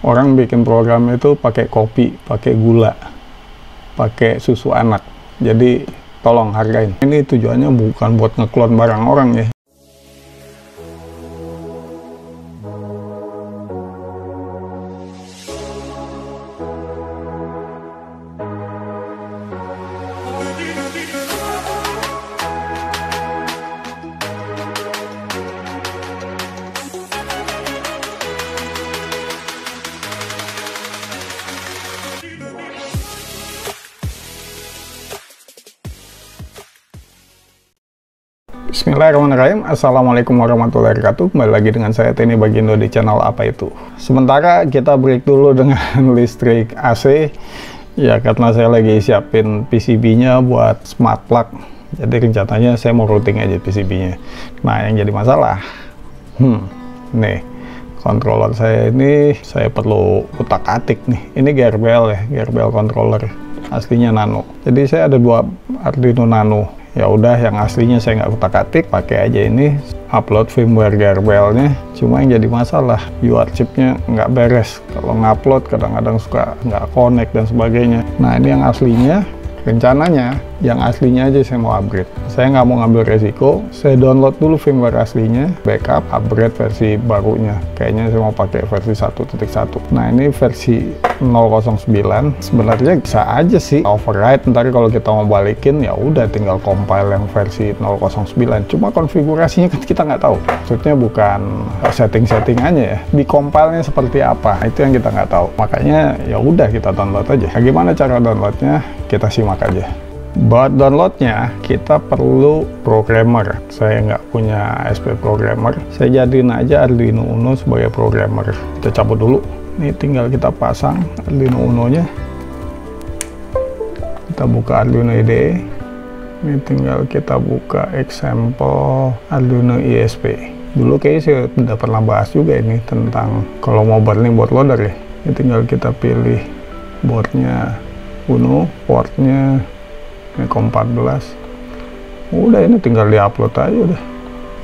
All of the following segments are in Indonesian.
Orang bikin program itu pakai kopi, pakai gula, pakai susu anak. Jadi tolong hargain. Ini tujuannya bukan buat ngeklon barang orang ya. Bismillahirrahmanirrahim. Assalamualaikum warahmatullahi wabarakatuh. Kembali lagi dengan saya Teni Bagindo di channel Apa Itu. Sementara kita break dulu dengan listrik AC ya, karena saya lagi siapin PCB-nya buat smart plug. Jadi rencananya saya mau routing aja PCB-nya. Nah, yang jadi masalah nih, controller saya ini saya perlu utak-atik nih. Ini gearbell ya, gearbell controller aslinya nano. Jadi saya ada dua Arduino Nano. Ya udah, yang aslinya saya nggak kutak-atik, pakai aja ini, upload firmware gearbellnya. Cuma yang jadi masalah, UART chipnya nggak beres. Kalau ngupload kadang-kadang suka nggak connect dan sebagainya. Nah, ini yang aslinya, rencananya yang aslinya aja saya mau upgrade. Saya nggak mau ngambil resiko, saya download dulu firmware aslinya, backup, upgrade versi barunya. Kayaknya saya mau pakai versi 1.1. Nah, ini versi 009. Sebenarnya bisa aja sih override, ntar kalau kita mau balikin ya udah tinggal compile yang versi 009. Cuma konfigurasinya kan kita nggak tahu. Maksudnya bukan setting-settingannya ya, di compile-nya seperti apa, itu yang kita nggak tahu. Makanya ya udah kita download aja. Nah, gimana cara downloadnya? Kita simak aja. Buat downloadnya kita perlu programmer. Saya nggak punya SP programmer, saya jadiin aja Arduino Uno sebagai programmer. Kita cabut dulu. Ini tinggal kita pasang Arduino Uno-nya. Kita buka Arduino IDE. Ini tinggal kita buka example Arduino ISP. Dulu kayaknya saya udah pernah bahas juga ini tentang kalau mau burning bootloader ya. Ini tinggal kita pilih boardnya Uno, portnya ini COM14. Udah, ini tinggal diupload aja, udah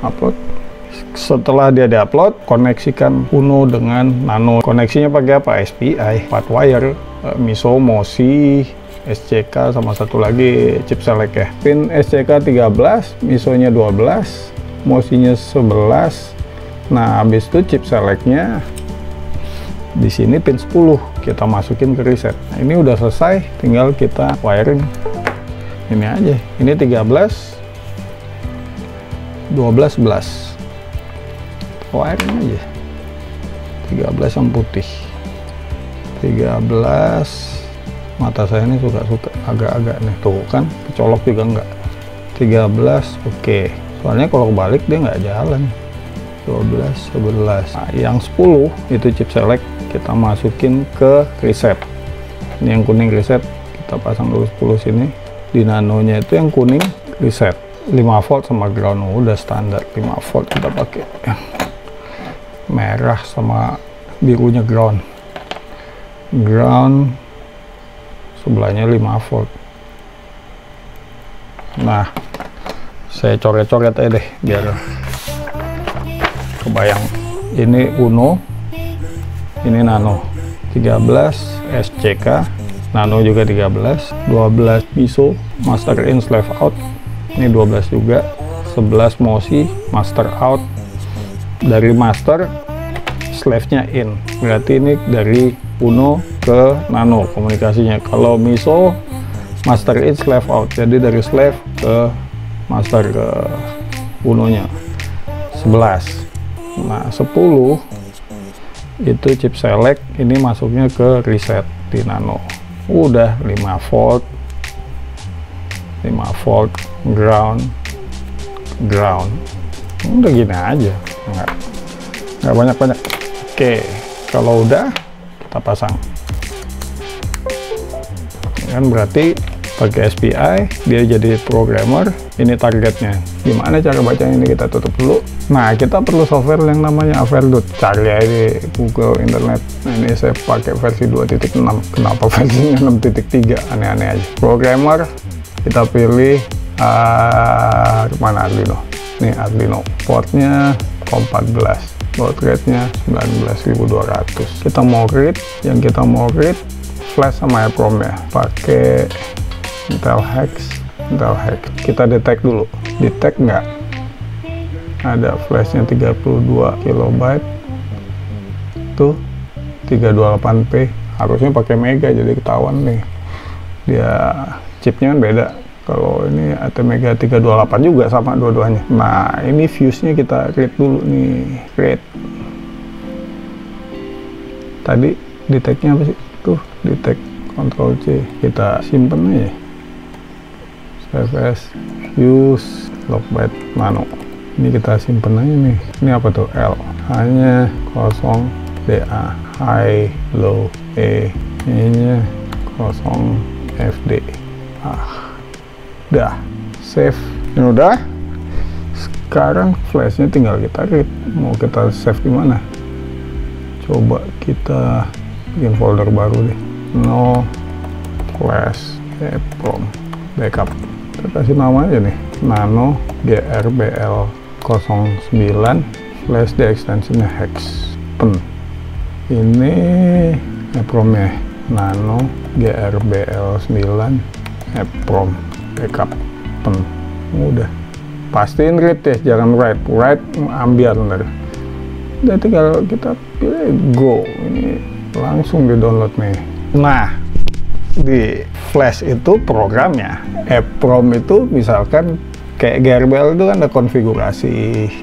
upload. Setelah dia diupload, koneksikan Uno dengan Nano. Koneksinya pakai apa? SPI 4 wire, MISO, MOSI, SCK, sama satu lagi chip select ya. Pin SCK 13, MISO-nya 12, MOSI-nya 11. Nah, habis itu chip selectnya di sini pin 10 kita masukin ke reset. Nah, ini udah selesai, tinggal kita wiring. Ini aja, ini 13, 12, 11. Wiring aja. 13 yang putih. 13, mata saya ini suka-suka agak-agak nih, tuh kan, kecolok juga enggak. 13, oke. Soalnya kalau kebalik dia nggak jalan. 12, 11. Nah, yang 10 itu chip select kita masukin ke reset. Ini yang kuning reset, kita pasang dulu 10 sini. Di nanonya itu yang kuning reset 5 volt sama ground. Udah standar 5 volt kita pakai. Merah sama birunya ground. Ground sebelahnya 5 volt. Nah, saya coret-coret aja deh biar kebayang. Ini Uno, ini Nano. 13 SCK, Nano juga 13, 12 MISO, master in slave out, ini 12 juga, 11 MOSI, master out. Dari master, slave-nya in, berarti ini dari Uno ke Nano komunikasinya. Kalau MISO, master in slave out, jadi dari slave ke master ke Uno-nya. 11. Nah, 10 itu chip select, ini masuknya ke reset di Nano. Udah 5 volt, 5 volt, ground, ground. Udah gini aja, nggak banyak-banyak. Oke, kalau udah kita pasang. Kan berarti pakai SPI dia jadi programmer. Ini targetnya. Gimana cara bacanya, ini kita tutup dulu. Nah, kita perlu software yang namanya Averdot. Cari aja di Google, internet. Nah, ini saya pakai versi 2.6. Kenapa versinya 6.3? Aneh-aneh aja. Programmer, kita pilih mana Arduino. Nih Arduino. Portnya COM14. baud rate-nya 19.200. Kita mau read, yang kita mau read flash sama EEPROM ya, pakai Intel Hex. Kita detect dulu, detect nggak ada flashnya 32 KB tuh, 328p, harusnya pakai Mega jadi ketahuan nih, dia chipnya kan beda. Kalau ini ATmega 328 juga sama dua-duanya. Nah ini fuse-nya kita read dulu nih, read. Tadi detect-nya apa sih? Tuh detect, Ctrl C, kita simpen aja. Save as, fuse, lockbit, nano. Ini kita simpen aja nih. Ini apa tuh? L, hanya 0 DA, high, low, E, nya 0 FD. Udah save, ini udah. Sekarang flashnya tinggal kita read. Mau kita save di mana? Coba kita bikin folder baru deh, no flash EEPROM backup. Kita kasih nama aja nih, nano GRBL 09 flash, di extensionnya hex pen. Ini EEPROM-nya nano GRBL 9 EEPROM backup pen. Udah pastiin read ya, jangan write ambiar ntar. Udah tinggal kita pilih go, ini langsung di download nih. Nah di flash itu programnya, EEPROM itu misalkan kayak GRBL itu kan ada konfigurasi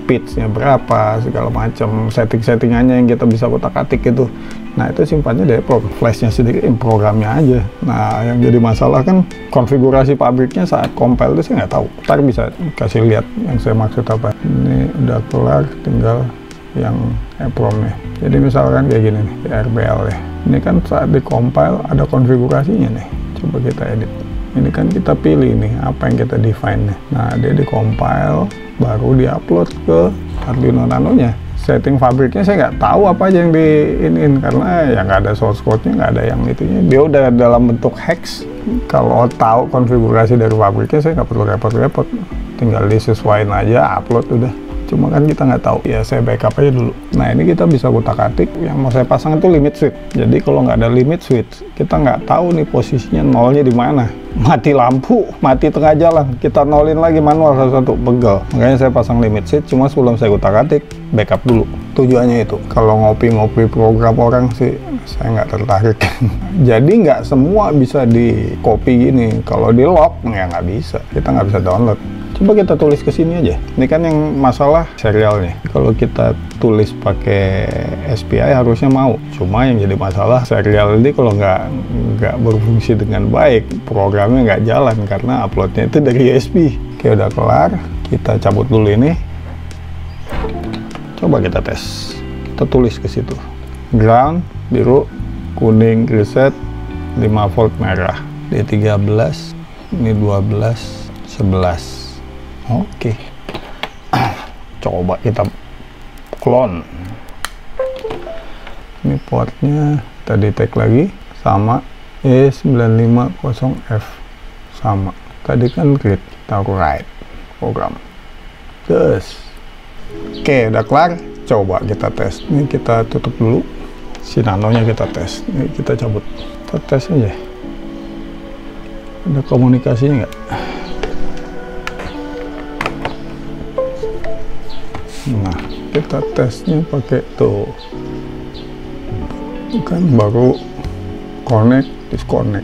pitch-nya berapa, segala macam setting-settingannya yang kita bisa kotak-atik itu. Nah itu simpannya di EEPROM, flashnya sendiri programnya aja. Nah yang jadi masalah kan konfigurasi pabriknya saat compile itu saya nggak tahu. Ntar bisa kasih lihat yang saya maksud apa. Ini udah kelar, tinggal yang EEPROM-nya. Jadi misalkan kayak gini nih, GRBL ya. Ini kan saat di compile ada konfigurasinya nih. Coba kita edit. Ini kan kita pilih nih apa yang kita define nih. Nah dia di compile, baru di-upload ke Arduino Nano-nya. Setting fabriknya saya nggak tahu apa aja yang di-in karena ya nggak ada source code-nya, nggak ada yang itunya. Dia udah dalam bentuk hex. Kalau tahu konfigurasi dari fabriknya saya nggak perlu repot-repot. Tinggal disesuaikan aja, upload udah. Cuma kan kita nggak tahu, ya saya backup aja dulu. Nah ini kita bisa kutak-atik, yang mau saya pasang itu limit switch. Jadi kalau nggak ada limit switch, kita nggak tahu nih posisinya nolnya di mana. Mati lampu, mati tengah jalan, kita nolin lagi manual satu-satu, begal. Makanya saya pasang limit switch, cuma sebelum saya kutak-atik, backup dulu. Tujuannya itu, kalau ngopi-ngopi program orang sih, saya nggak tertarik. Jadi nggak semua bisa di copy gini. Kalau di lock, ya nggak bisa. Kita nggak bisa download. Coba kita tulis ke sini aja. Ini kan yang masalah serialnya. Kalau kita tulis pakai SPI harusnya mau. Cuma yang jadi masalah serial ini kalau nggak berfungsi dengan baik, programnya nggak jalan karena uploadnya itu dari USB. Oke, udah kelar. Kita cabut dulu ini. Coba kita tes. Kita tulis ke situ. Ground biru, kuning reset, 5 volt merah. D13, ini 12, 11. Oke, coba kita clone. Ini portnya kita detect lagi sama E950F sama. Tadi kan read, kita write program. Terus, oke udah kelar. Coba kita tes. Ini kita tutup dulu. Si nanonya kita tes. Ini kita cabut. Kita tes aja. Ada komunikasinya nggak? Nah, kita tesnya pakai tuh, kan baru connect, disconnect.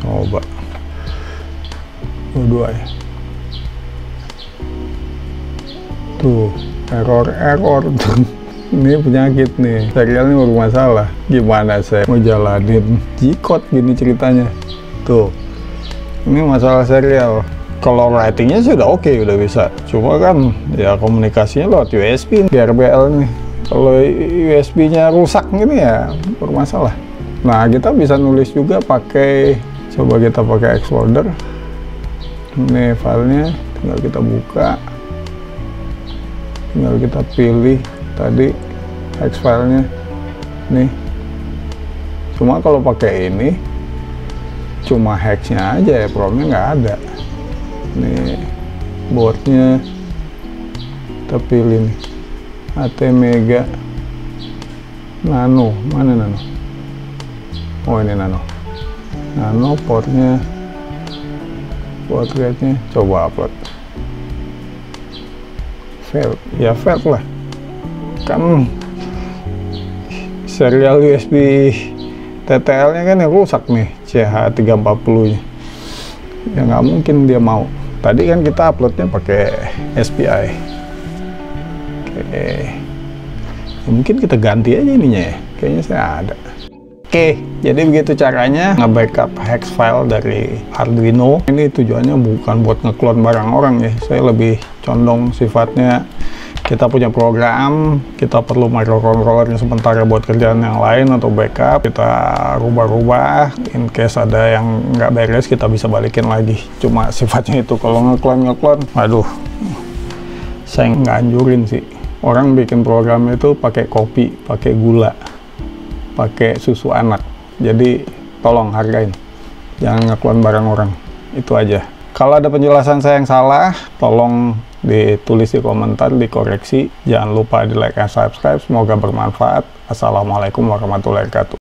Coba dua ya. Tuh, error tuh. Ini penyakit nih, serialnya bermasalah. Gimana saya mau jalanin G-code gini ceritanya? Tuh, ini masalah serial. Kalau writingnya sih udah oke, udah bisa. Cuma kan ya komunikasinya lewat USB GRBL nih. Kalau USB-nya rusak gini ya bermasalah. Nah kita bisa nulis juga pakai, coba kita pakai Explorer. Ini filenya, tinggal kita buka, tinggal kita pilih tadi hex filenya nih, Cuma kalau pakai ini cuma hex-nya aja ya, PROM-nya nggak ada. Nih boardnya kita pilih nih, AT Mega Nano, mana Nano? Oh ini Nano. Nano portnya, port rate-nya, coba upload. Fail, ya fail lah. Kan serial USB TTL-nya kan yang rusak nih, CH340 nya. Ya nggak mungkin dia mau. Tadi kan kita uploadnya pakai SPI. Oke. Ya, mungkin kita ganti aja ininya ya. Kayaknya saya ada. Oke, jadi begitu caranya nge-backup hex file dari Arduino. Ini tujuannya bukan buat ngeklon barang orang ya. Saya lebih condong sifatnya kita punya program, kita perlu microcontroller sementara buat kerjaan yang lain atau backup, kita rubah-rubah, in case ada yang nggak beres kita bisa balikin lagi. Cuma sifatnya itu, kalau ngeklon, waduh, saya nggak anjurin sih. Orang bikin program itu pakai kopi, pakai gula, pakai susu anak. Jadi tolong hargain, jangan ngeklon barang orang, itu aja. Kalau ada penjelasan saya yang salah, tolong ditulis di komentar, dikoreksi. Jangan lupa di like dan subscribe. Semoga bermanfaat. Assalamualaikum warahmatullahi wabarakatuh.